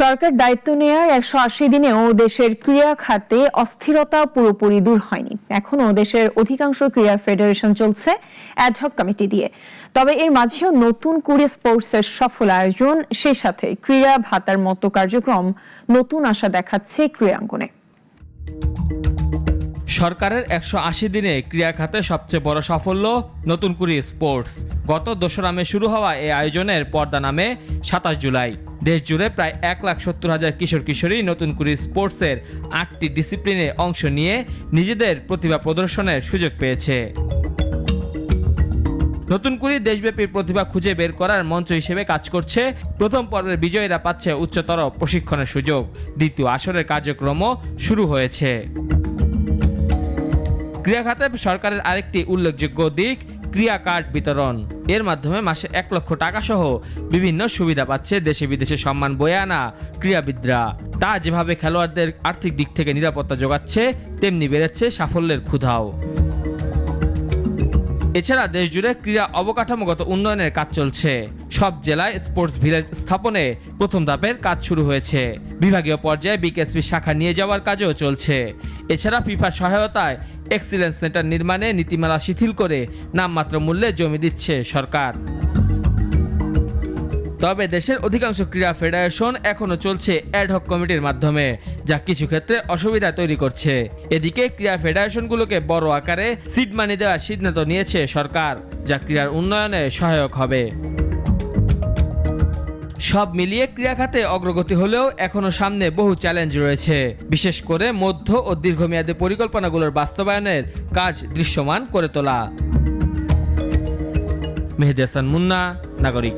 সরকার দায়িত্ব নেয়ার 180 দিনেও দেশের ক্রীড়া খাতে অস্থিরতা পুরোপুরি দূর হয়নি। এখনো দেশের অধিকাংশ ক্রীড়া ফেডারেশন চলছে অ্যাডহক কমিটি দিয়ে। তবে এর মাঝেও নতুন করে স্পোর্টসের সফল আয়োজন, সেই সাথে ক্রীড়া ভাতার মতো কার্যক্রম নতুন আশা দেখাচ্ছে ক্রীড়াঙ্গনে। সরকারের 180 দিনে ক্রীড়া খাতে সবচেয়ে বড় সাফল্য নতুন কুড়ি স্পোর্টস। গত 2রা মে শুরু হওয়া এই আয়োজনের পর্দা নামে 27 জুলাই। দেশ জুড়ে প্রায় 1,70,000 কিশোর কিশোরী নতুন কুড়ি স্পোর্টসের 8টি ডিসিপ্লিনে অংশ নিয়ে নিজেদের প্রতিভা প্রদর্শনের সুযোগ পেয়েছে। নতুন কুড়ি দেশব্যাপী প্রতিভা খুঁজে বের করার মঞ্চ হিসেবে কাজ করছে। প্রথম পর্বের বিজয়ীরা পাচ্ছে উচ্চতর প্রশিক্ষণের সুযোগ। দ্বিতীয় আসরের কার্যক্রমও শুরু হয়েছে। ক্রীড়া খাতে সরকারের আরেকটি উল্লেখযোগ্য দিক ক্রীড়া কার্ড বিতরণ। এর মাধ্যমে মাসে 1 লক্ষ টাকা সহ বিভিন্ন সুবিধা পাচ্ছে দেশে বিদেশে সম্মান বয়ে আনা ক্রীড়াবিদরা। তা যেভাবে খেলোয়াড়দের আর্থিক দিক থেকে নিরাপত্তা যোগাচ্ছে, তেমনি বেড়েছে সাফল্যের ক্ষুধাও। এছাড়া দেশ জুড়ে ক্রীড়া অবকাঠামোগত উন্নয়নের কাজ চলছে। সব জেলায় স্পোর্টস ভিলেজ স্থাপনে প্রথম ধাপের কাজ শুরু হয়েছে। বিভাগীয় পর্যায়ে বিকেএসপি শাখা নিয়ে যাওয়ার কাজও চলছে। এছাড়া ফিফার সহায়তায় এক্সিলেন্স সেন্টার নির্মাণে নীতিমালা শিথিল করে নামমাত্র মূল্যে জমি দিচ্ছে সরকার। তবে দেশের অধিকাংশ ক্রীড়া ফেডারেশন এখনো চলছে অ্যাডহক কমিটির মাধ্যমে, যা কিছু ক্ষেত্রে অসুবিধা তৈরি করছে। এদিকে ক্রীড়া ফেডারেশনগুলোকে বড় আকারে সিড মানি দেওয়ার সিদ্ধান্ত নিয়েছে সরকার, যা ক্রীড়ার উন্নয়নে সহায়ক হবে। সব মিলিয়ে ক্রীড়া খাতে অগ্রগতি হলেও এখনো সামনে বহু চ্যালেঞ্জ রয়েছে, বিশেষ করে মধ্য ও দীর্ঘমেয়াদী পরিকল্পনাগুলোর বাস্তবায়নের কাজ দৃশ্যমান করে তোলা। মেহেদী হাসান মুন্না, নাগরিক।